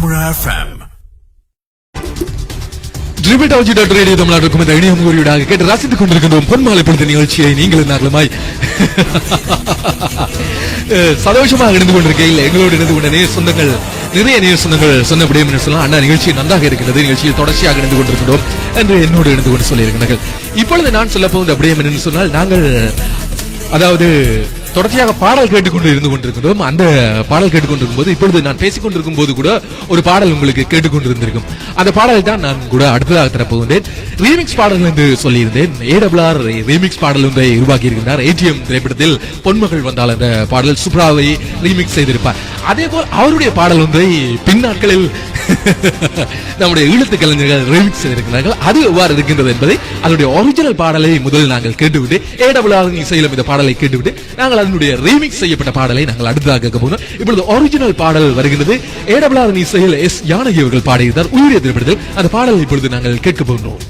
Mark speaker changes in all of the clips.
Speaker 1: Tamil FM.
Speaker 2: Radio தமிழ்நாட்டுக்கும் இந்த இணைய முகவரியூடாக கேட்டு ரசித்துக் கொண்டிருக்கின்றோம் பொன்மாலை பொழுது நிகழ்ச்சியை நீங்கள் நாங்களுமாய் சந்தோஷமாக இணைந்து கொண்டிருக்கையில் எங்களோடு இணைந்து கொண்ட நேர் சொந்தங்கள் நிறைய நேர் சொந்தங்கள் சொன்னபடியும் என்று சொல்லலாம். அண்ணா நிகழ்ச்சி நன்றாக இருக்கிறது, நிகழ்ச்சியில் தொடர்ச்சியாக இணைந்து கொண்டிருக்கின்றோம் என்று என்னோடு இணைந்து கொண்டு சொல்லியிருக்கிறார்கள். இப்பொழுது நான் சொல்ல போவது அப்படியே என்று சொன்னால், நாங்கள் அதாவது தொடர்ச்சியாக பாடல் கேட்டுக்கொண்டு இருந்து கொண்டிருக்கிறோம். அந்த பாடல் கேட்டுக்கொண்டிருக்கும் போது இப்பொழுது நான் பேசிக் கொண்டிருக்கும் போது கூட ஒரு பாடல் உங்களுக்கு கேட்டுக்கொண்டிருந்திருக்கும். அந்த பாடல் தான் நான் கூட அடுத்ததாக தரப்போகின்றேன். ரீமிக்ஸ் பாடல் என்று சொல்லியிருந்தேன். ARR ரீமிக்ஸ் பாடல் ஒன்றை உருவாக்கி இருக்கின்றார். ATM திரைப்படத்தில் பொன்மகள் வந்தால் என்ற பாடல் சுப்ராவை ரீமிக்ஸ் செய்திருப்பார். அதே போல் அவருடைய பாடல் ஒன்றை பின்னாட்களில் நம்முடைய ஈழத்து கலைஞர்கள் ரீமிக்ஸ் செய்திருக்கிறார்கள். அது எவ்வாறு இருக்கின்றது என்பதை அதனுடைய ஒரிஜினல் பாடலை முதலில் நாங்கள் கேட்டுவிட்டு ARR இசையிலும் இந்த பாடலை கேட்டுவிட்டு நாங்கள் அதனுடைய ரீமிக்ஸ் செய்யப்பட்ட பாடலை நாங்கள் அடுத்ததாக கேட்க போகிறோம். இப்பொழுது ஒரிஜினல் பாடல் வருகிறது. ARR இசையில் S ஜானகி அவர்கள் பாடியிருந்தார் உயிரிய திரைப்படத்தில். அந்த பாடலை இப்பொழுது நாங்கள் கேட்க போகிறோம்.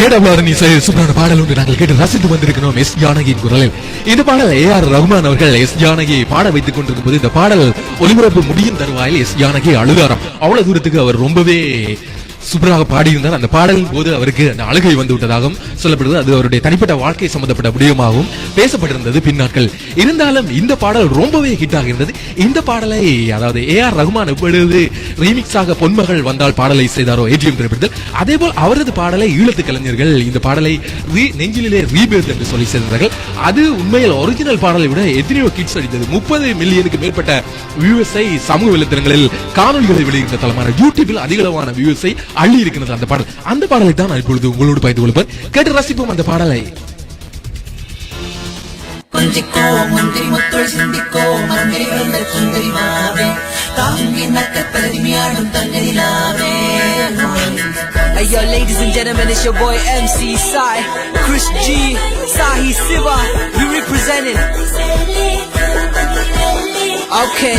Speaker 2: ஏடபிள்யூஆர் இசை சூப்பரான பாடல் ஒன்று நாங்கள் கேட்டு ரசித்து வந்திருக்கிறோம் எஸ் ஜானகியின் குரலில். இந்த பாடல் ஏஆர் ரஹ்மான் அவர்கள் எஸ் ஜானகி பாட வைத்துக் கொண்டிருக்கும் போது இந்த பாடல் ஒலிபரப்பு முடியும் தருவாயில் எஸ் ஜானகி அழுதாராம். அவ்வளவு தூரத்துக்கு அவர் ரொம்பவே சூப்பராக பாடியிருந்தார். அந்த பாடலின் போது அவருக்கு அந்த அழுகை வந்து விட்டதாகவும் சொல்லப்படுது. அது அவருடைய தனிப்பட்ட வாழ்க்கை சம்பந்தப்பட்ட விடயமாகவும் பேசப்பட்டிருந்தது பின்னாட்கள். இருந்தாலும் இந்த பாடல் ரொம்பவே ஹிட் ஆகியிருந்தது. இந்த பாடலை அதாவது ஏஆர் ரஹ்மான் எப்பொழுது ரீமிக்ஸாக பொன்மகள் வந்தால் பாடலை செய்தாரோ ஏடிஎம் திரைப்படத்தில், அதே போல் அவரது பாடலை ஈழத்து கலைஞர்கள் இந்த பாடலை நெஞ்சிலே ரீபேர்த் என்று சொல்லி செய்தார்கள். அது உண்மையில் ஒரிஜினல் பாடலை விட எத்தனையோ கிட்ஸ் அடித்தது. 30 மில்லியனுக்கு மேற்பட்ட வியூஸை சமூக வலைத்தளங்களில் காணொலிகளை வெளியிட்ட தளமான யூடியூபில் அதிகளவான வியூஸை அள்ளி இருக்கிறது அந்த பாடலை தான் நான் இப்பொழுது உங்களோடு பகிர்ந்து கொள்வேன். கேட்டு ரசிப்போம் அந்த பாடலை.
Speaker 1: Hey yo, ladies and gentlemen, it's your boy MC Sai, Chris G, Sahi Siva, we representing. Okay,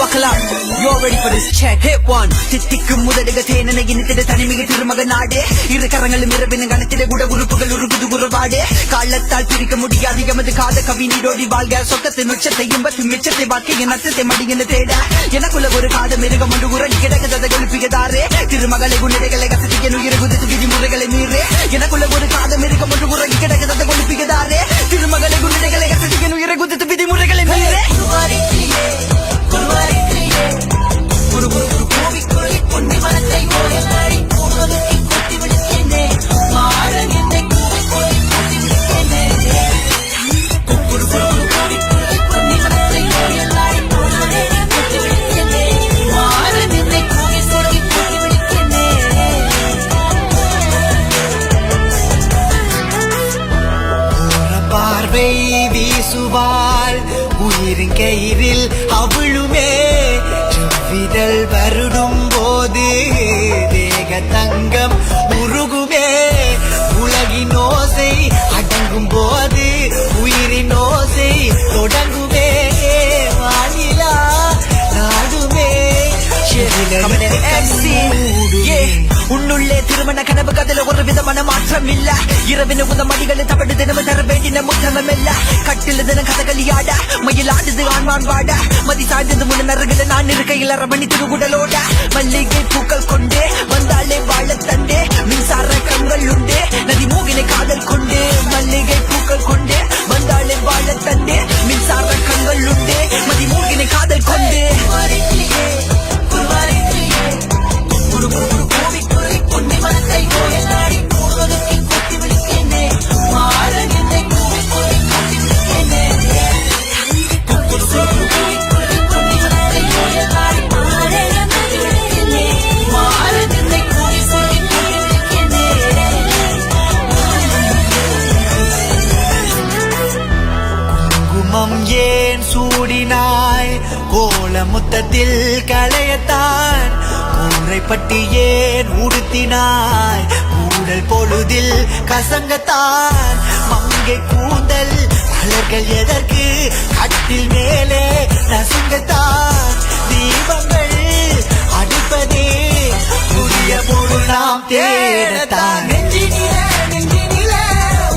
Speaker 1: buckle up, you're ready for this check. Hit one. தித்திக்கும் முதடுக தேனனை இனித்திட தனிமிக திருமக நாடே. இரு கரங்களும் இரவின கணத்திட கூட உறுப்புகள் உருகுது உறவாடே. காலத்தால் பிரிக்க முடியாது எமது காத கவி நீரோடி வாழ்க. சொக்கத்தின் உச்சத்தை இன்பத்தின் மிச்சத்தை வாழ்க்கையின் அர்த்தத்தை மடியின தேட. எனக்குள்ள ஒரு காத மிருகம் ஒன்று உறங்கி கிடக்கதை எழுப்பியதாரே. திருமகளை குன்னிடைகளை கசதிக்க உயிரை குதித்து விதிமுறைகளை மீறே. எனக்குள்ள ஒரு காத மிருகம் ஒன்று உறங்கி கிடக்கதை எழுப்பியதாரே. திருமகளை குன்னிடைகளை கசதிக்க உயிரை குதித்து விதிமுறைகளை மீறே. வீசுவாள் உயிரின் கயிறில் அவளுமே. விரல் வருடும் போது தேக தங்கம் உருகுமே. உலகின் ஓசை அடங்கும் போது உயிரின் ஓசை தொடங்குமே. வானிலா நாடுமே உன்னுள்ளே திருமண கனவு கதில ஒரு விதமான மாற்றம் இல்ல. இரவின உந்த மடிகளை தப்பட்டு தினமும் தர வேண்டின முத்தமம் இல்ல. கட்டில தினம் கதகளியாட மயிலாடுது ஆண்மான் வாட. மதி சாய்ந்தது முன்ன நறுகளை நான் இருக்கையில் அரமணி திருகுடலோட. மல்லிகை பூக்கள் கொண்டே வந்தாலே வாழ தண்டே. மின்சார கண்கள் உண்டே நதி மூகினை காதல் கொண்டே. மல்லிகை பூக்கள் கொண்டே வந்தாலே வாழ தண்டே. மின்சார கண்கள் உண்டே மதி மூகினை காதல் கொண்டே. ஏன் சூடினாய் கோல முத்தத்தில் களையத்தான். கூரைப்பட்டி ஏன் உடுத்தினாய் கூடல் பொழுதில் கசங்கத்தான். மங்கை கூந்தல் மலர்கள் எதற்கு கட்டில் மேலே நசுங்கத்தான். தீபங்கள் அடிப்பதே புதிய பொருள் நாம் தேடத்தான். நெஞ்சினில நெஞ்சினில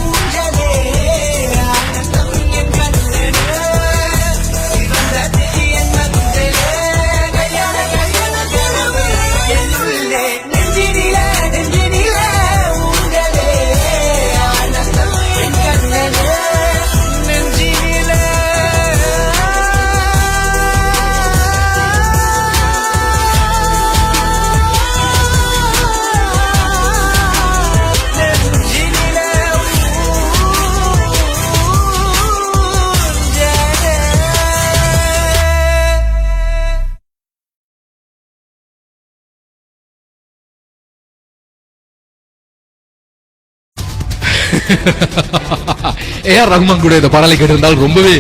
Speaker 1: ஊஞ்சலே ஆனந்தம் என் கண்ணிலே. சிவந்தது என் மனதிலே கல்யாண கல்யாண கனவு என்னுள்ளே. நெஞ்சினில நெஞ்சினில ஊஞ்சலே ஆனந்தம் என் கண்ணிலே. நெஞ்சினில
Speaker 2: ஏஆர் ரஹ்மான் கூட இந்த பாடலை கேட்டிருந்தால் ரொம்பவே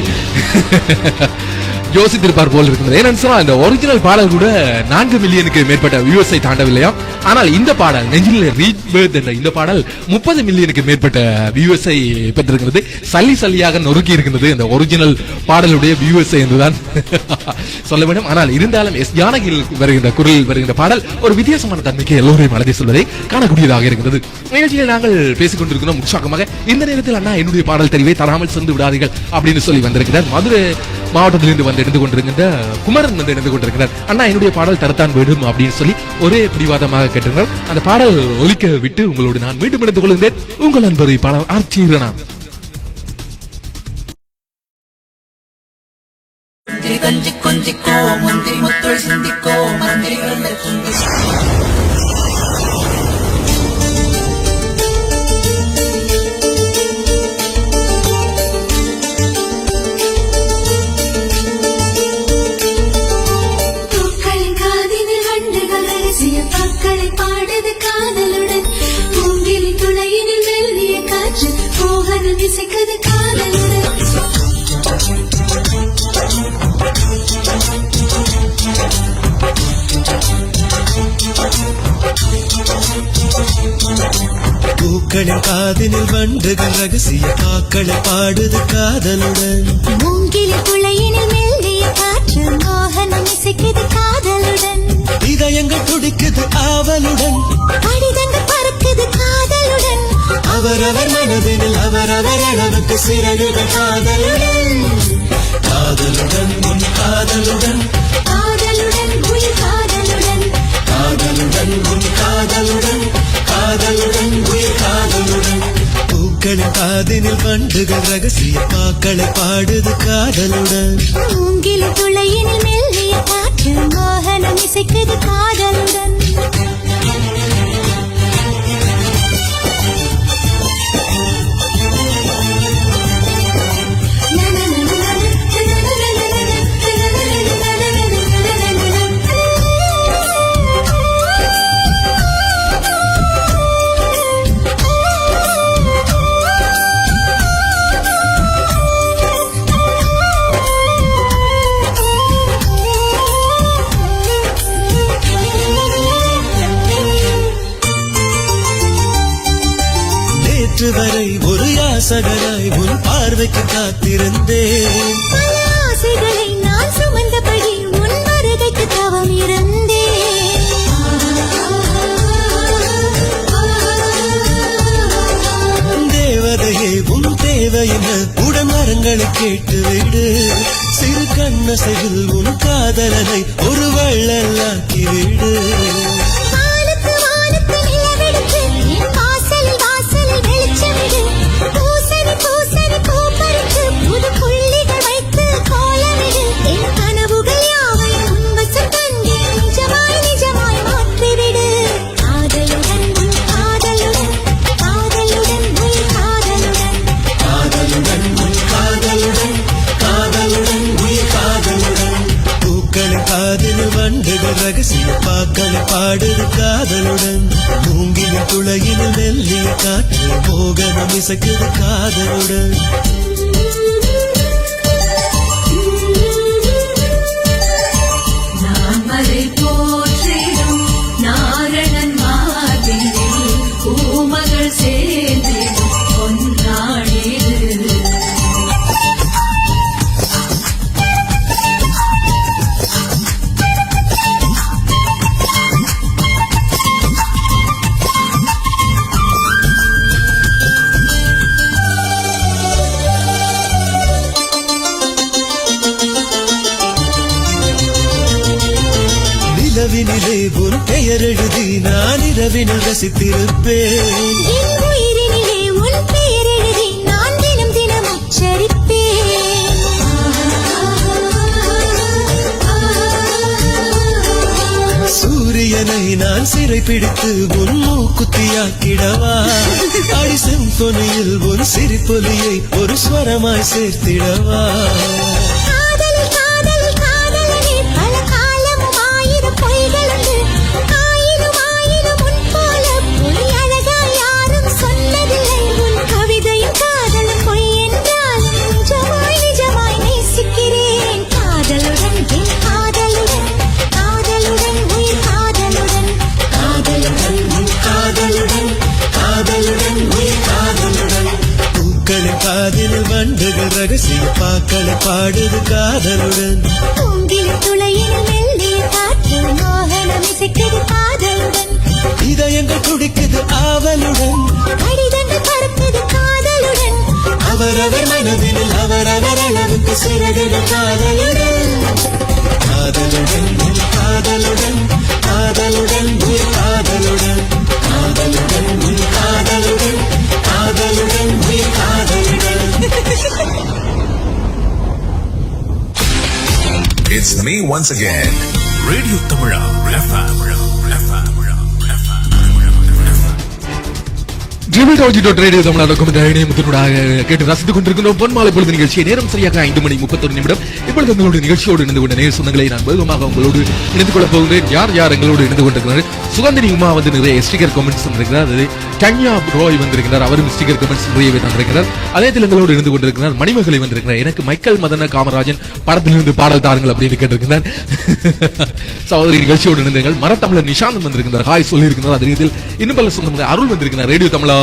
Speaker 2: யோசித்திருப்பார் போல் இருக்கிறது. ஏன்னு சொன்னா இந்த ஒரிஜினல் பாடல் கூட 4 மில்லியனுக்கு மேற்பட்ட வியூவர்ஸை தாண்டவில்லையா. ஆனால் இந்த பாடல் நெஞ்சில் ரீபர்த் என்ற இந்த பாடல் 30 மில்லியனுக்கு மேற்பட்ட வியூவர்ஸை பெற்றிருக்கிறது. சல்லி சல்லியாக நொறுக்கி இருக்கிறது இந்த ஒரிஜினல் பாடலுடைய வியூவர்ஸை என்றுதான் சொல்ல வேண்டும். ஆனால் இருந்தாலும் எஸ் ஜானகியில் வருகின்ற குரலில் வருகின்ற பாடல் ஒரு வித்தியாசமான தன்மைக்கு எல்லோரையும் அழகை சொல்வதை காணக்கூடியதாக இருக்கிறது. நிகழ்ச்சியில் நாங்கள் பேசிக் கொண்டிருக்கிறோம் உற்சாகமாக. இந்த நேரத்தில் அண்ணா என்னுடைய பாடல் தெரிவை தராமல் சென்று விடாதீர்கள் அப்படின்னு சொல்லி வந்திருக்கிறார். மதுரை மாவட்டத்திலிருந்து வந்து எடுத்து கொண்டிருக்கின்ற குமரன் வந்து எடுத்து கொண்டிருக்கிறார். அண்ணா என்னுடைய பாடல் தரத்தான் வேண்டும் அப்படின்னு சொல்லி ஒரே பிடிவாதமாக கேட்டிருந்தார். அந்த பாடல் ஒலிக்க விட்டு உங்களோடு நான் மீண்டும் எடுத்துக் கொள்கின்றேன். உங்கள் நண்பரை பாடல் ஆர்ச்சிரனா.
Speaker 1: கொஞ்சிக்கோ முந்திரி முத்தொழி சிந்திக்கோ மந்திரி
Speaker 3: இசைக்குது காதலுடன்
Speaker 4: பூக்களின் காதினில் வண்டுகள் ரகசிய பாக்களை பாடுது காதலுடன்
Speaker 3: மூங்கிலி துளையினில் மெல்லிய காற்று மோகனம் இசைக்குது காதலுடன்
Speaker 4: இதயங்கள் துடிக்குது ஆவலுடன்
Speaker 3: கடிதங்கள் பறக்குது காதலுடன்
Speaker 4: அவரவர் மனதினில் அவரவர் அளவுக்கு சிறகுகள் காதலுடன் காதலுடன் உன் காதலுடன்
Speaker 3: காதலுடன் உயிர் காதலுடன்
Speaker 4: காதலுடன் உன் காதலுடன் காதலுடன் உயிர் காதலுடன் பூக்களின் காதினில் வண்டுகள் ரகசிய பாக்களை பாடுது காதலுடன்
Speaker 3: மூங்கிலி துளையினில் மெல்லிய காற்று மோகனம் இசைக்குது காதலுடன்
Speaker 4: வரை ஒரு யாசகராய் உன் பார்வைக்கு காத்திருந்தேன்
Speaker 3: பல ஆசைகளை நான் சுமந்தபடி உன் வருகைக்கு தவம் இருந்தேன்
Speaker 4: தேவதையே உன் தேவையின உடமரங்களை கேட்டுவிடு சிறு கண்ணசையில் உன் காதலனை ஒரு வள்ளலாக்கிவிடு ரகசிய பாக்களை பாடுது காதலுடன் மூங்கில துளையினில் மெல்லிய காற்று மோகனம் இசைக்குது காதலுடன்
Speaker 3: நாமரை போற்றிடும் நாரணன் மாதிரில் பூமகள் சேர்ந்திடும் பொன்னாடிது
Speaker 4: நிலவினிலே உன் பெயர் எழுதி நான் இரவினில் ரசித்திருப்பேன்
Speaker 3: என் உயிரினிலே உன் பெயர் எழுதி நான் தினம் தினம் உச்சரிப்பேன்
Speaker 4: சூரியனை நான் சிறை பிடித்து உன் மூக்குத்தியாக்கிடவா அடி சிம்பொனியில் உன் சிரிப்பொலியை ஒரு ஸ்வரமாய் சேர்த்திடவா காதில் வண்டுகள் ரகசிய பாக்களை பாடுது காதலுடன்
Speaker 3: பூங்கில் துளையினில் மெல்லிய காற்று மோகனம் இசைக்குது காதலுடன்
Speaker 4: இதயங்கள் துடிக்குது ஆவலுடன்
Speaker 3: கடிதங்கள் பறக்குது காதலுடன்
Speaker 4: அவரவர் மனதில் அவரவர் அளவுக்கு சிறகுகள் காதலுடன் காதலுடன் காதலுடன் காதலுடன் காதலுடன் காதலுடன் காதலுடன் காதலுடன் காதலுடன்.
Speaker 5: It's me once again. Radio Tamila.
Speaker 2: கேட்டு ரசித்துக் கொண்டிருக்கிறோம் பொன்மாலை பொழுது நிகழ்ச்சியை. நேரம் சரியாக 5:31. இப்பொழுது உங்களோட நிகழ்ச்சியோடு இணைந்து கொண்ட நேர் சொந்தங்களை நான் வேகமாக உங்களோடு இணைந்து கொள்ள போகிறேன். யார் யார் எங்களோடு இணைந்து கொண்டிருக்கிறார்? சுகந்தினி உமா வந்து நிறைய ஸ்டிக்கர் கமெண்ட்ஸ் வந்திருக்கிறார். அது கன்யா ரோய் வந்திருக்கிறார், அவரும் ஸ்டிக்கர் கமெண்ட்ஸ் நிறையவே தந்திருக்கிறார். அதே எங்களோடு இணைந்து கொண்டிருக்கிறார் மணிமகளை வந்திருக்கிறார். எனக்கு மைக்கேல் மதன காமராஜன் படத்திலிருந்து பாடல் தாருங்கள் அப்படின்னு கேட்டிருக்கிறார். சகோதரி நிகழ்ச்சியோடு இணைந்தீர்கள். மரத்தமிழர் நிஷாந்தம் வந்திருக்கிறார், ஹாய் சொல்லியிருக்கிறார். அதே இதில் இன்னும் பல சொந்தங்கள் அருள் வந்திருக்கிறார். ரேடியோ தமிழா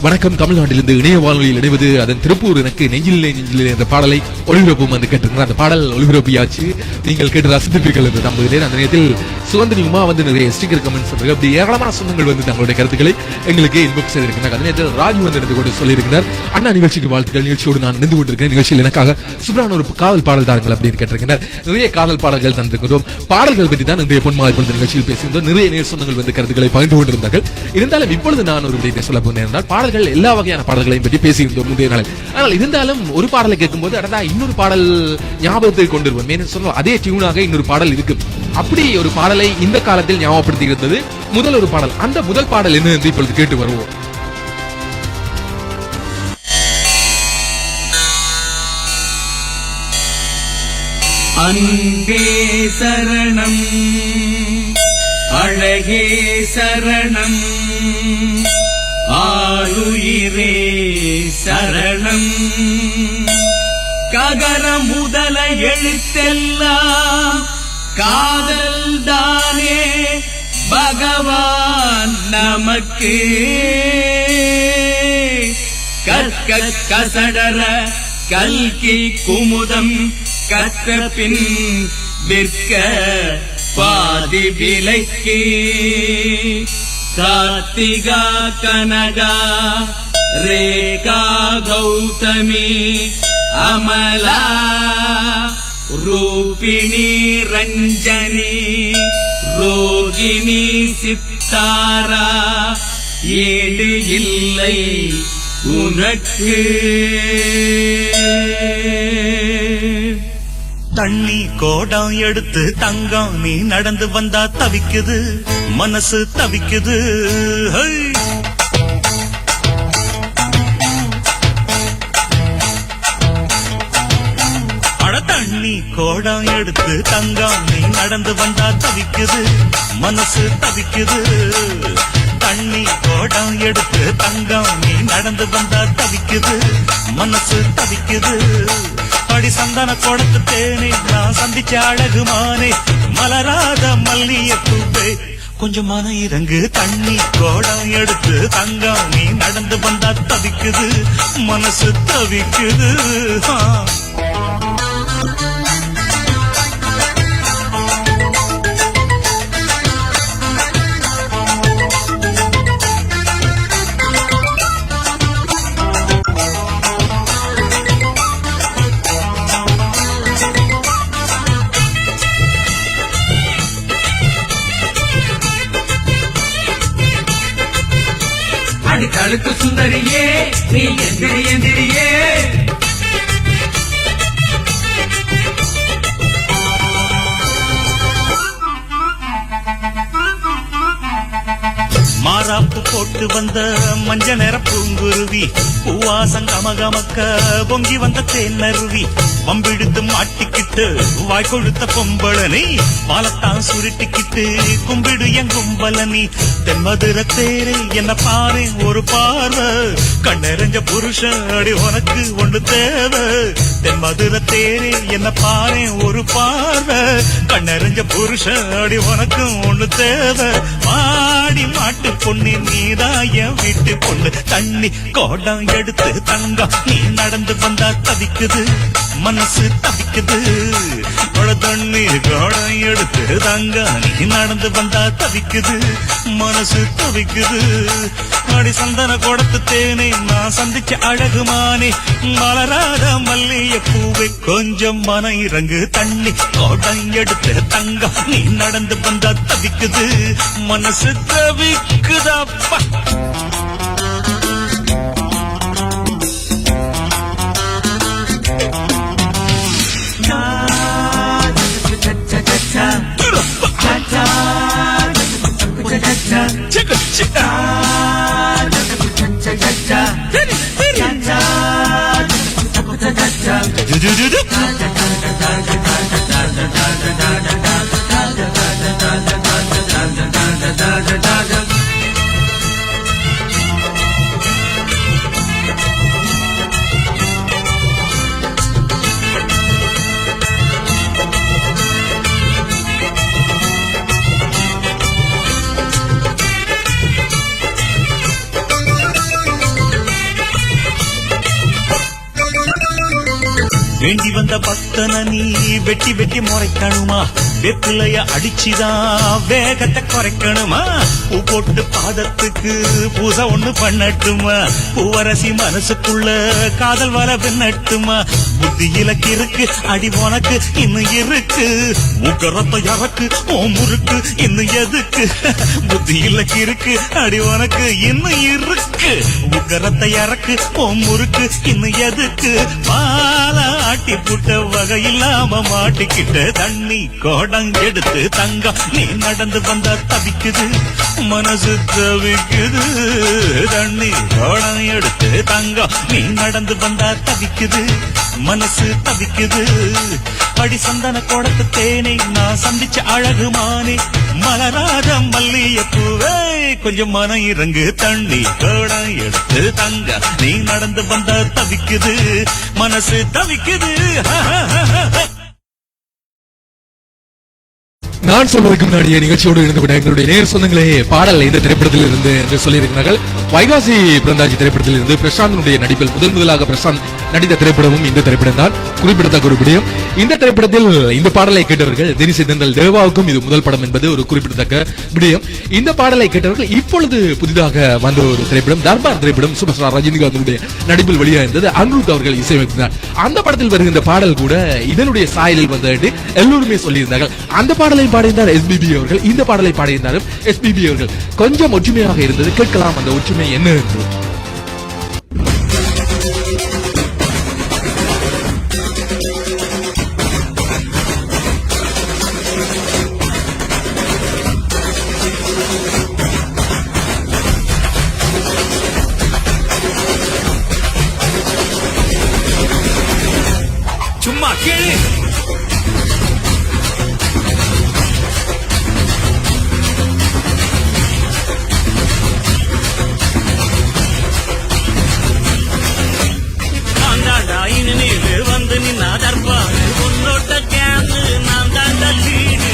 Speaker 2: வணக்கம், தமிழ்நாட்டிலிருந்து இணைய வானொலியில் இணைவது அதன் திருப்பூர் எனக்கு நெஞ்சிலே நெஞ்சிலே என்ற பாடலை ஒளிபரப்பும் வந்து கேட்டிருக்கிறார். அந்த பாடல் ஒளிபரப்பியாச்சு, நீங்கள் கேட்டு ரசித்திருப்பீர்கள் என்று நம்புகிறேன். அந்த நேரத்தில் சுகந்தினி உமா வந்து நிறைய ஸ்டிக்கர் கமெண்ட்ஸ் அப்படி ஏராளமான சொந்தங்கள் வந்து தங்களுடைய கருத்துக்களை எங்களுக்கு இன்பாக்ஸ் செய்திருக்கிறார். அதே நேரத்தில் ராஜு வந்து இணைந்து கொண்டு சொல்லியிருக்கிறார், அண்ணா நிகழ்ச்சிக்கு வாழ்த்துக்கள், நிகழ்ச்சியோடு நான் நின்று கொண்டிருக்கிறேன், நிகழ்ச்சியில் எனக்காக சூப்பரான ஒரு காதல் பாடல் தாருங்கள் அப்படின்னு கேட்டிருக்கிறார். நிறைய காதல் பாடல்கள் தந்திருக்கிறோம். பாடல்கள் பற்றி தான் இன்றைய பொன்மாலை பொழுது நிகழ்ச்சியில் பேசுகின்றோம். நிறைய நேர் சொந்தங்கள் வந்து கருத்துக்களை பகிர்ந்து கொண்டிருந்தார்கள். இருந்தாலும் இப்பொழுது நான் ஒரு விடயத்தை சொல்ல போனேன் என்றால், பாடல்கள் எல்லா வகையான பாடல்களையும் பற்றி பேசியிருந்தோம் முந்தைய நாளில். ஆனால் இருந்தாலும் ஒரு பாடலை கேட்கும்போது அடடா இன்னொரு பாடல் ஞாபகத்தை கொண்டு வருவோம். சொல்லுவோம் அதே டியூனாக இன்னொரு பாடல் இருக்கு. அப்படி ஒரு பாடலை இந்த காலத்தில் ஞாபகப்படுத்தி இருந்தது முதல் ஒரு பாடல். அந்த முதல் பாடல் என்ன என்று இப்பொழுது கேட்டு வருவோம்.
Speaker 6: அன்பே சரணம் அழகே சரணம் ஆளுயிரே சரணம் ககர முதல எழுத்தெல்லாம் காதல் தானே பகவான் நமக்கு கற்க கசடர கல்கி குமுதம் கற்ற பின் விற்க பாதி விலைக்கு கார்த்திகா கனகா ரேகா கௌதமி அமலா ரூபிணி ரஞ்சனி ரோகிணி சித்தாரா ஏடு இல்லை உனக்கு.
Speaker 7: தண்ணி கோடம் எடுத்து தங்கம் நீ நடந்து வந்தா தவிக்குது மனசு தவிக்குது. அட தண்ணி கோடம் எடுத்து தங்கம் நீ நடந்து வந்தா தவிக்குது மனசு தவிக்குது. தண்ணி கோடம் எடுத்து தங்கம் நீ நடந்து வந்தா தவிக்குது மனசு தவிக்குது. அடி சந்தன கொடுத்து தேனே நான் சந்திச்ச அழகுமானே மலராத மல்லிய பூவே கொஞ்சம் மன இறங்கு. தண்ணி கோடம் எடுத்து தங்கம் நீ நடந்து வந்தா தவிக்குது மனசு தவிக்குது.
Speaker 6: அடித்தழுக்கு சுந்தரியே நீ எந்திரி எந்திரியே
Speaker 7: மாறாப்பு போட்டு வந்த மஞ்ச நிற பூங்குருவி பூவாசம் கமகமக்க பொங்கி வந்த தேனருவி வம்பிடுத்து மாட்டிக்கிட்டு வாய் கொழுத்த பொம்பளனி பாலத்தான் சுருட்டிக்கிட்டு கும்பிடு என் கும்பலனி. தென்மதுர தேரே என்ன பாரு ஒரு பார்வை கண்ணெறிஞ்ச புருஷன் அடி உனக்கு ஒன்று தேவை. தென்மதுர தேரே என்ன பாரு ஒரு பார்வை கண்ணெறிஞ்ச புருஷன் அடி உனக்கு ஒன்று தேவை. மாடி மாட்டு பொண்ணு நீதாய வீட்டு பொண்ணு தண்ணி கோடம் எடுத்து தங்கம் நீ நடந்து வந்தா தவிக்குது மனசு தவிக்குது தண்ணி கோடம் எடுத்து தங்கம் நீ நடந்து வந்தா தவிக்குது மனசு தவிக்குது அடி சந்தன கோடத்து தேனே நான் சந்திச்ச அழகுமானே மலராத மல்லிய பூவை கொஞ்சம் மன இறங்கு தண்ணி கோடம் எடுத்து தங்கம் நீ நடந்து வந்தா தவிக்குது மனசு தவிக்குதப்பா வேண்டி வந்த பக்தன நீ வெட்டி வெட்டி முறைக்கணுமா வெப்பிலைய அடிச்சுதான் வேகத்தை குறைக்கணுமா பூ போட்டு பாதத்துக்கு பூசை ஒண்ணு பண்ணட்டுமா பூவரசி மனசுக்குள்ள காதல் வர பின்னட்டுமா புத்தி இலக்கு இருக்கு அடி உனக்கு இன்னும் இருக்கு முகரத்தை இறக்கு ஓ முறுக்கு இன்னும் எதுக்கு புத்தி இலக்கு இருக்கு அடி உனக்கு இன்னும் இருக்கு முகரத்தை இறக்கு ஓ முறுக்கு இன்னும் எதுக்கு பாலா ஆட்டி புட்ட வகை இல்லாம மாட்டிக்கிட்ட தண்ணி கோடம் எடுத்து தங்கம் நீ நடந்து வந்தா தவிக்குது மனசு தவிக்குது தண்ணி கோடம் எடுத்து தங்கம் நீ நடந்து வந்தா தவிக்குது மனசு தவிக்குது அடி சந்தன கோடத்து தேனை நான் சந்திச்ச அழகுமானே மலராத மல்லிய பூவே கொஞ்சம் மன இறங்கு தண்ணி கோடம் எடுத்து தங்க நீ நடந்து வந்தா தவிக்குது மனசு தவிக்குது
Speaker 2: நான் சொல்வதற்கு முன்னாடியே நிகழ்ச்சியோடு இருந்து கொண்ட எங்களுடைய நேர் சொந்தங்களே பாடல் இந்த திரைப்படத்தில் இருந்து என்று சொல்லியிருக்கிறார்கள். வைகாசி பிறந்தாச்சி திரைப்படத்தில் இருந்து பிரசாந்தனுடைய நடிப்பில் முதலாக பிரசாந்த் நடித்த திரைப்படமும் இந்த திரைப்படம் தான். குறிப்பிடத்தக்க ஒரு விடயம், இந்த திரைப்படத்தில் இந்த பாடலை கேட்டவர்கள் தினசி தென்றல் தேவாவுக்கும் இது முதல் படம் என்பது ஒரு குறிப்பிடத்தக்க விடயம். இந்த பாடலை கேட்டவர்கள் இப்பொழுது புதிதாக வந்த ஒரு திரைப்படம் தர்பார் திரைப்படம் சூப்பர் ஸ்டார் ரஜினிகாந்தனுடைய நடிப்பில் வெளியாக இருந்தது. அனிருத் அவர்கள் இசையமைத்தார். அந்த படத்தில் வருகின்ற பாடல் கூட இதனுடைய சாயலில் வந்து எல்லோருமே சொல்லியிருந்தார்கள். அந்த பாடலை பாடியிருந்தார் எஸ்பிபி அவர்கள், இந்த பாடலை பாடியிருந்தாலும் எஸ்பிபி அவர்கள். கொஞ்சம் ஒற்றுமையாக இருந்தது. கேட்கலாம் அந்த ஒற்றுமை என்ன என்று.
Speaker 7: சும்மா கேளு. வந்து நின்னா தர்பாரு உன்னோட்ட கேந்து நான் தாண்ட லீடு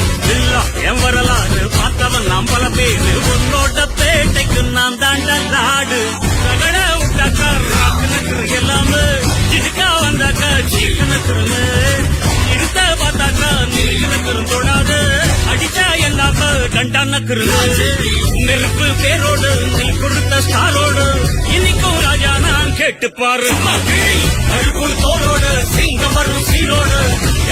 Speaker 7: என் வரலாறு பார்த்தவன் நாம் பல பேரு உன்னோட்ட பேட்டைக்கு நான் தாண்ட நாடு ரகட விட்டாக்கா ராக்கு நக்கரு எல்லாமே இதுக்கா வந்தாக்கா சீக்கு நக்கருன்னு இடுத்த பார்த்தாக்கா நீக்கு நக்கரும் தொடாது அடிச்சா எல்லாமே டண்டா நக்கரு நெருப்பு பேரோடு நீ கொடுத்த ஸ்டாரோடு இன்னைக்கும் ராஜா நான் கேட்டு பாரு அழுக்குள் தோளோடு சிங்கம் வரும் சீரோடு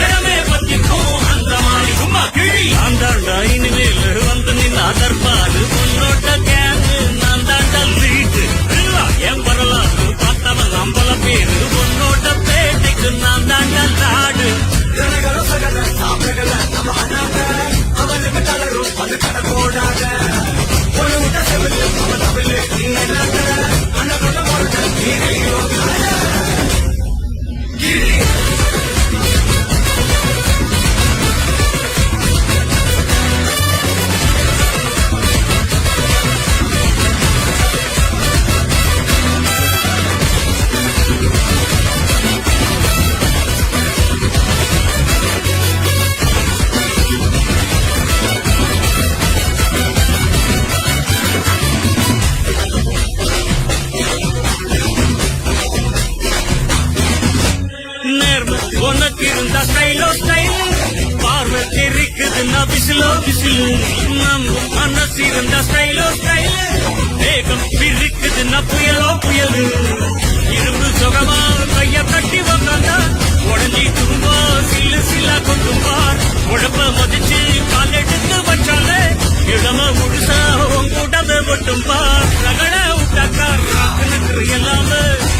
Speaker 7: இடமே பத்திக்கும் அந்த மாதிரி சும்மா கிழி நான் தாண்டா இனிமேல் வந்து நின்னா தர்பாரு உன்னோட்ட கேங்கு நான் தாண்டா லீடு என் வரலாறு பார்த்தவன் அம்பல பேரு உன்னோட்ட பேட்டைக்கு நான் தாண்டா நாடு அவனுக்கு தளரும் அது கடகோடாக ஒரு விட்ட செவிலு அவன் தமிழ் உனக்கு இருந்தா ஸ்டைலோ ஸ்டைல் பார்வை தெரிக்குதுன்னா விசிலோ விசில் நம்ம மனசு இருந்தா ஸ்டைலோ ஸ்டைல் வேகம் பிரிக்குதுன்னா புயலோ புயல் இரும்பு சுகமா கைய கட்டி வந்தாண்டா உடஞ்சி தும்பா சில்லு சில்லா கொண்டும்பார் உடம்ப மதிச்சு கால் எடுத்து வச்சாலே இடம முழுசா உங்கூட்டத மட்டும் பார் ரகட விட்டாக்கா ராக்குனு எல்லாம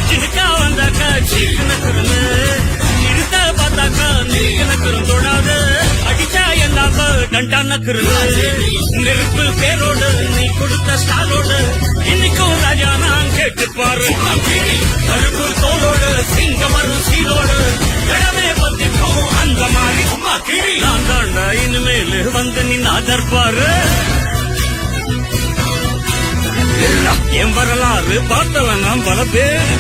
Speaker 7: சினுக்கா வந்தாக்கா சீக்குனு நிறுத்த பார்த்தாக்கா நீக்குனு தொடாத அடிச்சா எல்லாம டண்டா நக்குறது நெருப்பு பேரோடு நீ கொடுத்த ஸ்டாலோடு இன்னைக்கும் ராஜா நான் கேட்டு பாரு கருப்பு தோலோடு சிங்கமரும் சீலோடு இடமே பத்திக்கும் அந்த மாதிரி நான் தாண்டா இனிமேல் வந்து நின்று அதற்பாரு என் வரலாறு பார்த்தவன் நாம் பல பேர்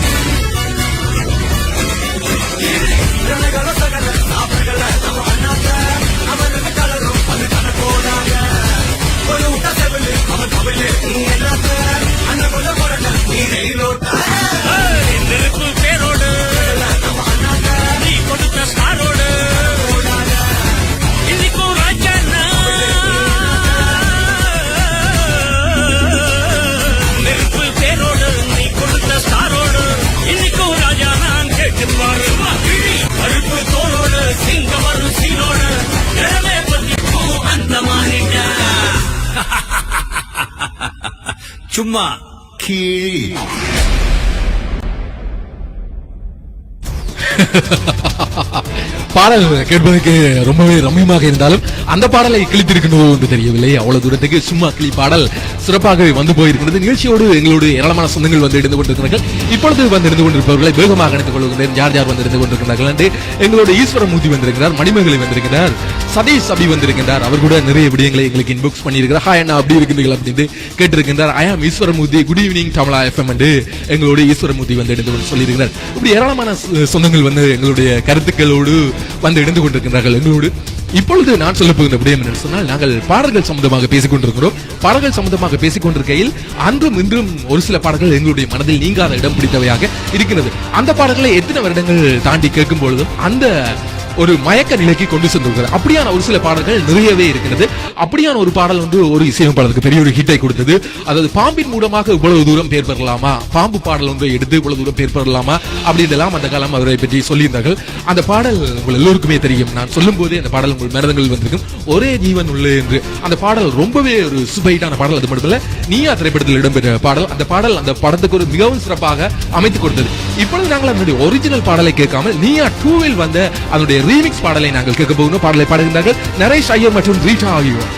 Speaker 7: நெருப்பு பேரோடு நீ கொடுத்த ஸ்டாரோடு இன்னைக்கும் ராஜா நெருப்பு பேரோடு நீ கொடுத்த ஸ்டாரோடு இன்னைக்கும் ராஜா நான் கேட்டு பாரு கருப்பு தோளோடு சிங்கமரும் சீனோடு இடமே பத்திக்கும் அந்த மாநில சும்மா
Speaker 5: கீழ்
Speaker 2: பாடல் கேட்பதற்கு ரொம்பவே ரம்மியமாக இருந்தாலும் அந்த பாடலை கிழித்திருக்கின்றதோ என்று தெரியவில்லை. அவ்வளவு தூரத்துக்கு சும்மா கிளி பாடல் சிறப்பாகவே வந்து போயிருக்கிறது. நிகழ்ச்சியோடு எங்களோடு ஏராளமான சொந்தங்கள் வந்து இருந்து கொண்டிருக்கிறார்கள். இப்பொழுது வந்து இருந்து கொண்டிருப்பவர்களை வேகமாக இணைத்துக் கொள்கின்றேன். யார் யார் வந்து இருந்து கொண்டிருக்கிறார்கள் என்று எங்களோட ஈஸ்வரமூர்த்தி வந்திருக்கிறார், மணிமேகலை வந்திருக்கிறார், சதீஷ் அபி வந்திருக்கின்றார். அவர் கூட நிறைய விடயங்களை எங்களுக்கு இன்பாக்ஸ் பண்ணியிருக்கிறார். ஹாய் அண்ணா அப்படி இருக்கின்றீர்கள் அப்படின்னு கேட்டிருக்கின்றார். ஐ ஆம் ஈஸ்வரமூர்த்தி, குட் ஈவினிங் தமிழா எஃப்எம் என்று எங்களோட ஈஸ்வரமூர்த்தி வந்து இருந்து சொல்லியிருக்கிறார். இப்படி ஏராளமான சொந்தங்கள் வந்து எங்களுடைய கருத்துக்களோடு வந்து இணைந்து கொண்டிருக்கின்றார்கள் எங்களோடு. இப்பொழுது நான் சொல்ல போகின்ற விடயம் என்று சொன்னால், நாங்கள் பாடல்கள் சம்பந்தமாக பேசிக் கொண்டிருக்கிறோம். பாடல்கள் சம்பந்தமாக பேசிக் கொண்டிருக்கையில் அன்றும் இன்றும் ஒரு சில பாடல்கள் எங்களுடைய மனதில் நீங்காத இடம் பிடித்தவையாக இருக்கிறது. அந்த பாடல்களை எத்தனை வருடங்கள் தாண்டி கேட்கும் பொழுதும் அந்த ஒரு மயக்க நிலைக்கு கொண்டு சென்றிருக்கிறது. அப்படியான ஒரு சில பாடல்கள் நிறையவே இருக்கிறது. அப்படியான ஒரு பாடல் வந்து ஒரு இசையமைப்பாளருக்கு பெரிய ஒரு ஹிட்டை கொடுத்தது. அதாவது பாம்பின் மூலமாக இவ்வளவு தூரம் பேர் பெறலாமா, பாம்பு பாடல் வந்து எடுத்து இவ்வளவு தூரம் பேர் பெறலாமா அப்படின்றலாம் அந்த காலம் அவரை பற்றி சொல்லியிருந்தார்கள். அந்த பாடல் உங்கள் எல்லோருக்குமே தெரியும். நான் சொல்லும் போதே அந்த பாடல் உங்கள் மனதங்கள் வந்திருக்கும். ஒரே ஜீவன் உள்ளே என்று அந்த பாடல் ரொம்பவே ஒரு சூப்பர்ஹிட்டான பாடல். அது மட்டுமல்ல, நீயா திரைப்படத்தில் இடம்பெற்ற பாடல். அந்த பாடல் அந்த படத்துக்கு ஒரு மிகவும் சிறப்பாக அமைத்துக் கொடுத்தது. இப்பொழுது நாங்கள் அதனுடைய ஒரிஜினல் பாடலை கேட்காமல் நீயா 2ல் வந்த அதனுடைய ரீமிக்ஸ் பாடலை நாங்கள் கேட்க போகிறோம். பாடலை பாடுகின்றார்கள் நரேஷ் ஐயர் மற்றும் ரீட்டா ஆகியோர்.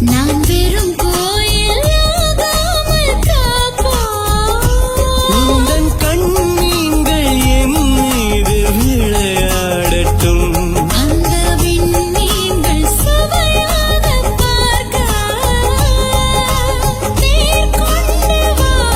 Speaker 3: நான் வெறும் கோயில் ஆகாமல் காப்போம்.
Speaker 4: கண்ணீங்கள் என் மீது விளையாடட்டும்.
Speaker 3: அந்த விண்மீன்கள் சுவையாக பார்க்க தேர் கொண்டு வா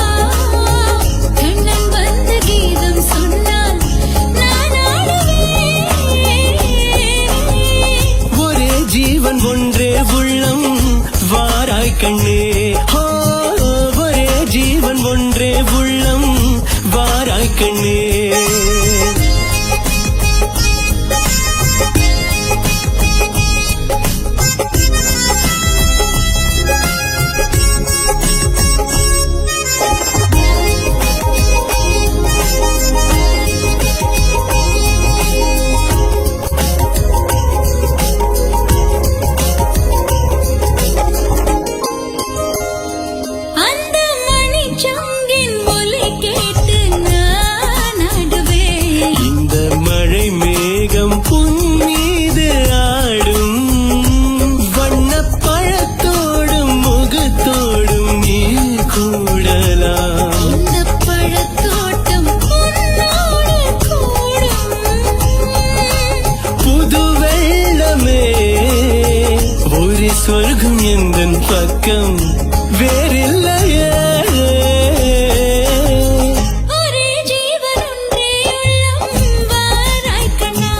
Speaker 4: சொர்க்கம் வேறில்லையே.
Speaker 3: ஒரே ஜீவன் ஒன்றே உள்ளம் வாராய் கண்ணா.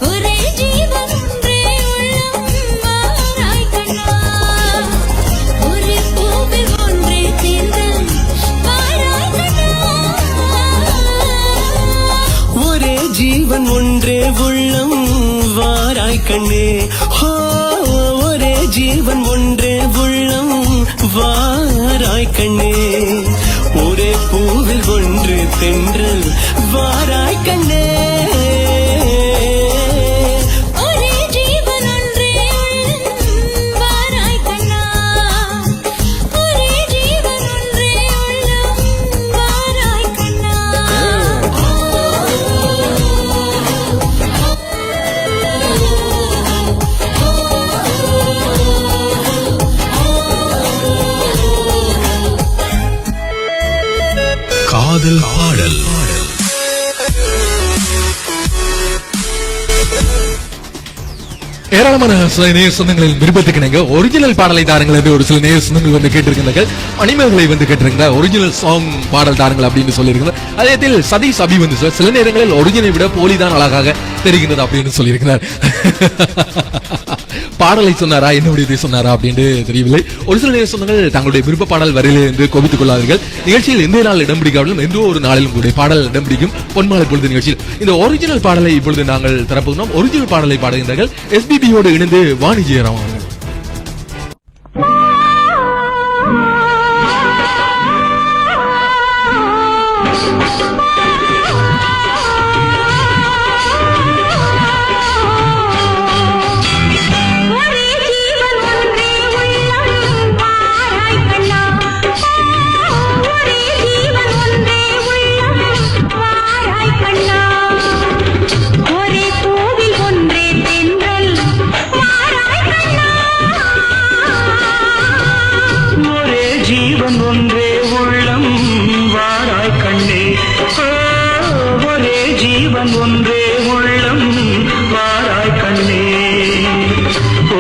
Speaker 3: ஒரே ஜீவன் ஒன்றே உள்ளம் வாராய் கண்ணா. ஒரே பூவில் ஒன்றே தேர்தல் வாராய் கண்ணா.
Speaker 4: ஒரே ஜீவன் ஒன்றே உள்ளம் வாராய் கண்ணே. ஹோ, ஒரே ஜீவன் ஒன்றே உள்ளம் வாராய் கண்ணே. ஒரே பூவில் ஒன்று தென்றல் வாராய் கண்ணே.
Speaker 3: ஒரே ஜீவன் ஒன்றே உள்ளம் வாராய் கண்ணா. ஒரே ஜீவன் ஒன்றே உள்ளம் வாராய் கண்ணா.
Speaker 5: காதல் பாடல்.
Speaker 2: ஏராளமான சில நேய சொந்தங்களின் விருப்பத்துக்கு நீங்க ஒரிஜினல் பாடலை தாருங்கள் என்று ஒரு சில நேய சொந்தங்கள் வந்து கேட்டிருக்கிறார்கள். மணிமேகலை வந்து கேட்டிருக்கிறார் ஒரிஜினல் சாங் பாடல் தாருங்கள் அப்படின்னு சொல்லியிருக்கிறார். அதே சதீஷ் அபி வந்து சில நேரங்களில் ஒரிஜினலை விட போலி தான் அழகாக தெரிகிறது அப்படின்னு சொல்லியிருக்கிறார். பாடலை சொன்னாரா என்னுடைய சொன்னாரா அப்படின்னு தெரியவில்லை. ஒரு சில நேர சொந்தங்கள் தங்களுடைய விருப்ப பாடல் வரையில என்று கோபித்துக் கொள்ளாதீர்கள். நிகழ்ச்சியில் எந்த நாள் இடம் பிடிக்காவிலும் எந்த ஒரு நாளிலும் உங்களுடைய பாடல் இடம் பிடிக்கும். பொன்மாலை பொழுது நிகழ்ச்சியில் இந்த ஒரிஜினல் பாடலை இப்பொழுது நாங்கள் தரப்போகிறோம். ஒரிஜினல் பாடலை பாடுகின்றார்கள் SBBயோடு இணைந்து வாணி ஜெயராம் அவர்கள்.
Speaker 7: ஜீவன் ஒன்றே உள்ளம் வாராய் கண்ணே. ஒரே ஜீவன் ஒன்றே உள்ளம் வாராய் கண்ணே.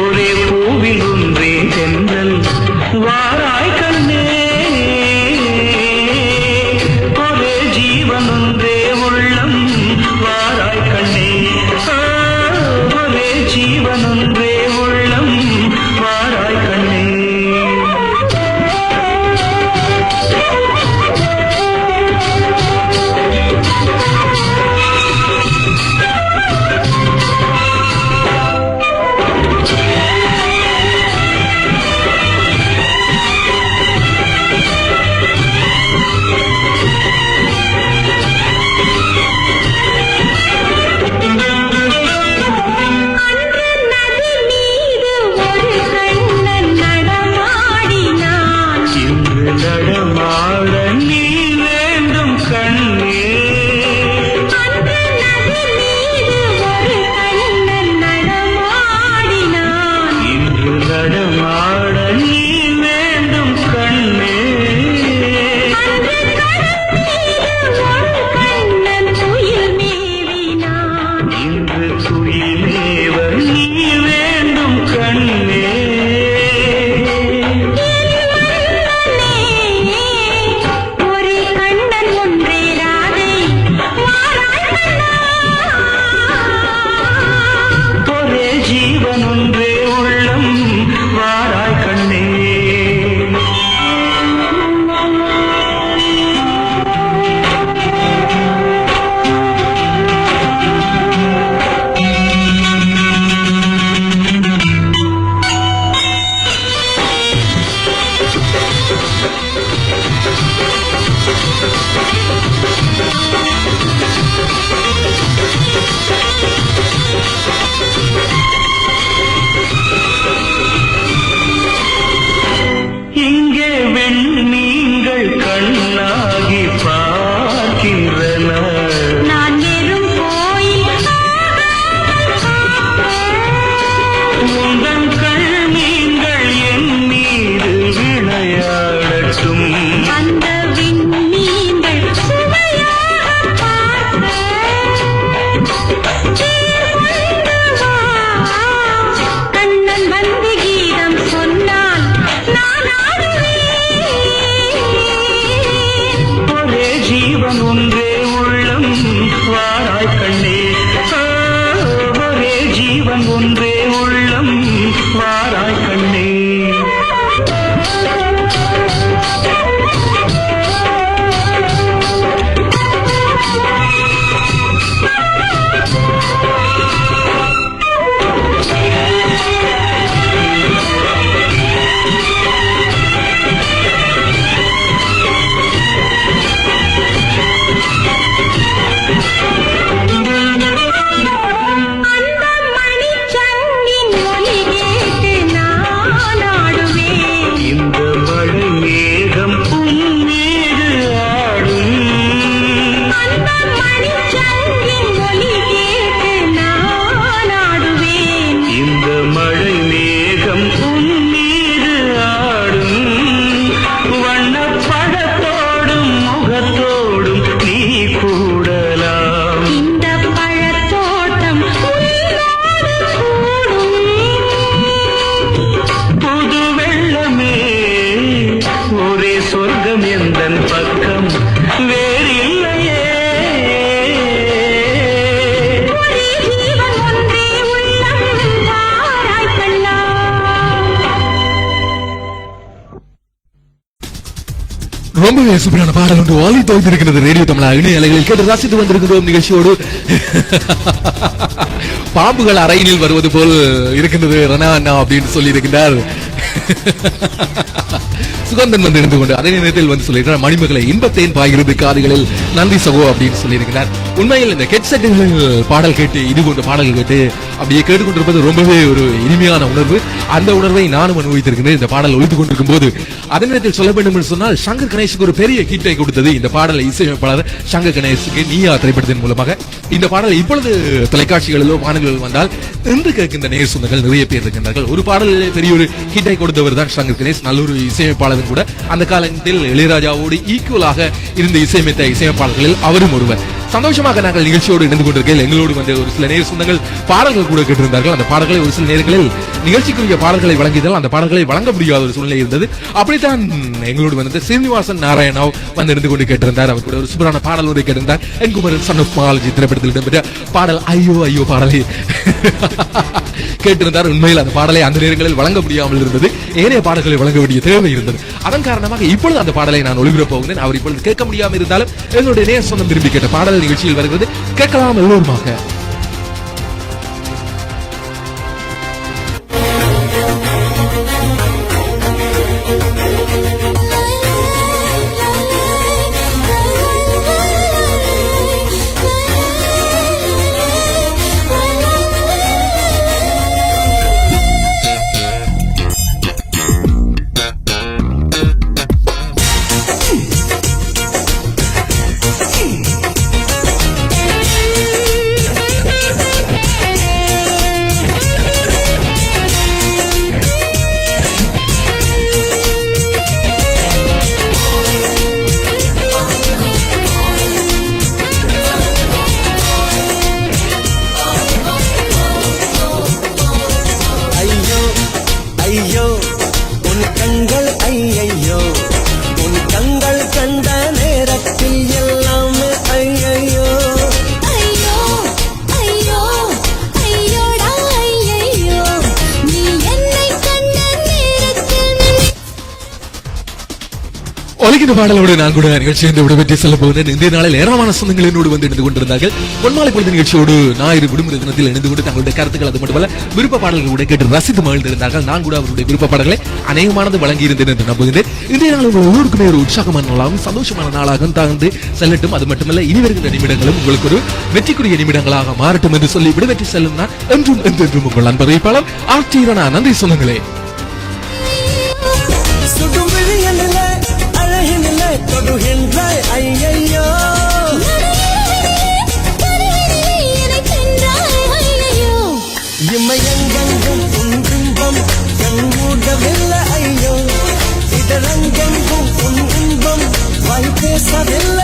Speaker 7: ஒரே பூவில் ஒன்றே தென்றல் வாராய் கண்ணே. ஒரே ஜீவன் ஒன்றே உள்ளம் வாராய் கண்ணே. ஒரே ஜீவன் ஒன்றே உள்ளம் வாராய் கண்ணே.
Speaker 2: ரொம்பவே சூப்பரான பாடல் ஒன்று வாலி தோய்ந்திருக்கிறது ரேடியோ தமிழா இணைய அலைகளில் கேட்டு ரசித்து வந்திருக்கிறோம் நிகழ்ச்சியோடு. பாம்புகள் அறையினில் வருவது போல் இருக்கின்றது ரணா அண்ணா அப்படின்னு சொல்லி இருக்கின்றார் சுகந்தன் வந்து இருந்து கொண்டு அதே நேரத்தில் வந்து சொல்லியிருக்கிறார் மணிமகளை இன்பத்தேன் பாய்கிறது காதுகளில் நன்றி சகோ அப்படின்னு சொல்லியிருக்கிறார். உண்மையில் இந்த ஹெட்செட்டுகளில் பாடல் கேட்டு இது போன்ற பாடல்கள் கேட்டு அப்படியே கேட்டுக்கொண்டிருப்பது ரொம்பவே ஒரு இனிமையான உணர்வு. அந்த உணர்வை நானும் அனுபவித்திருக்கிறேன் இந்த பாடல் ஒழித்துக் கொண்டிருக்கும் போது. அதே நேரத்தில் சொல்ல வேண்டும் என்று சொன்னால் சங்கர் கணேஷுக்கு ஒரு பெரிய ஹிட்டை கொடுத்தது இந்த பாடலை இசையமைப்பாளர் சங்கர் கணேஷுக்கு நீயா திரைப்படத்தின் மூலமாக. இந்த பாடல் இப்பொழுது தொலைக்காட்சிகளிலோ வானொலிகளில் வந்தால் இன்று கேட்கின்ற நேர் சொந்தங்கள் நிறைய பேர் இருக்கின்றார்கள். ஒரு பாடலிலே பெரிய ஒரு ஹிட்டை கொடுத்தவர் தான் சங்கர் கணேஷ். நல்ல ஒரு இசையமைப்பாளர் கூட. அந்த காலத்தில் இளையராஜாவோடு ஈக்குவலாக இருந்த இசையமைத்த இசையமைப்பாளர்களில் அவரும் ஒருவர். சந்தோஷமாக நாங்கள் நிகழ்ச்சியோடு இணைந்து கொண்டிருக்கிறோம். எங்களோடு வந்து ஒரு சில நேர் சொந்தங்கள் பாடல்கள் கூட கேட்டிருந்தார்கள். அந்த பாடல்களை ஒரு சில நேரங்களில் நிகழ்ச்சிக்குரிய பாடல்களை வழங்கியதால் அந்த பாடல்களை வழங்க முடியாத ஒரு சூழ்நிலை இருந்தது. அப்படித்தான் எங்களோடு வந்து ஸ்ரீனிவாசன் நாராயணாவ் வந்து இருந்து கொண்டு கேட்டிருந்தார். அவர் கூட ஒரு சூப்பரான பாடல் ஒன்றை கேட்டிருந்தார். என்குமரன் சன் ஆஃப் மாலஜி திரைப்படத்தில் இடம்பெற்ற பாடல் ஐயோ ஐயோ பாடலை கேட்டிருந்தார். உண்மையில் அந்த பாடலை அந்த நேரங்களில் வழங்க முடியாமல் இருந்தது. ஏனைய பாடல்களை வழங்க வேண்டிய தேவை இருந்தது. அதன் காரணமாக இப்பொழுது அந்த பாடலை நான் ஒளிபரப்ப போகிறேன். அவர் இப்பொழுது கேட்க முடியாமல் இருந்தாலும் எங்களுடைய நேர் சொந்தம் விரும்பி கேட்ட பாடல் நிகழ்ச்சியில் வருகிறது. கேட்கலாம் எல்லோருமாக.
Speaker 4: ஐயோ உன் கண்கள் ஐயையோ உன் கண்கள் கண்ட நேரத்தில் எல்லாமே ஐயையோ
Speaker 3: ஐயோ ஐயோ ஐயோடா ஐயையோ நீ என்னை கண்ட நேரத்தில்
Speaker 2: ஒலிக்கிற பாடலோடு நான் கூட நிகழ்ச்சியை விடுபற்றி செல்ல போகிறேன். இந்திய நாளில் ஏராளமான சொந்தங்கள் என்னோடு வந்து இணைந்து கொண்டிருந்தார்கள். பொன்மாலை பொழுது நிகழ்ச்சியோடு ஞாயிறு விடுமுறை தினத்தில் இணைந்து கொண்டு தங்களுடைய கருத்துக்கள் அது மட்டுமல்ல விருப்ப பாடல்கள் கூட கேட்டு ரசித்து மகிழ்ந்திருந்தார்கள். நான் கூட அவருடைய விருப்ப பாடல்களை அநேகமானது வழங்கி இருந்தேன் என்று நம்புகிறேன். இன்றைய நாள் உங்கள் ஒவ்வொருக்குமே ஒரு உற்சாகமான நாளாகவும் சந்தோஷமான நாளாக தாழ்ந்து செல்லட்டும். அது மட்டுமல்ல இனி வருகின்ற நிமிடங்களும் உங்களுக்கு ஒரு வெற்றிக்குரிய நிமிடங்களாக மாறட்டும் என்று சொல்லி விடுபற்றி செல்லும் நான் என்றும் என்றென்றும் உங்கள் அன்பறிவிப்பாளர் ஆர்டிரனா. நன்றி சொந்தங்களே.
Speaker 4: சுடும் விழியனிலே அழகினிலே தொடுகின்றாய் ஐயையோ இமையெங்கெங்கும் உன் இன்பம் கண்மூடவில்லை ஐயோ இதழெங்கெங்கும் உன் இன்பம் வாய் பேசவில்லை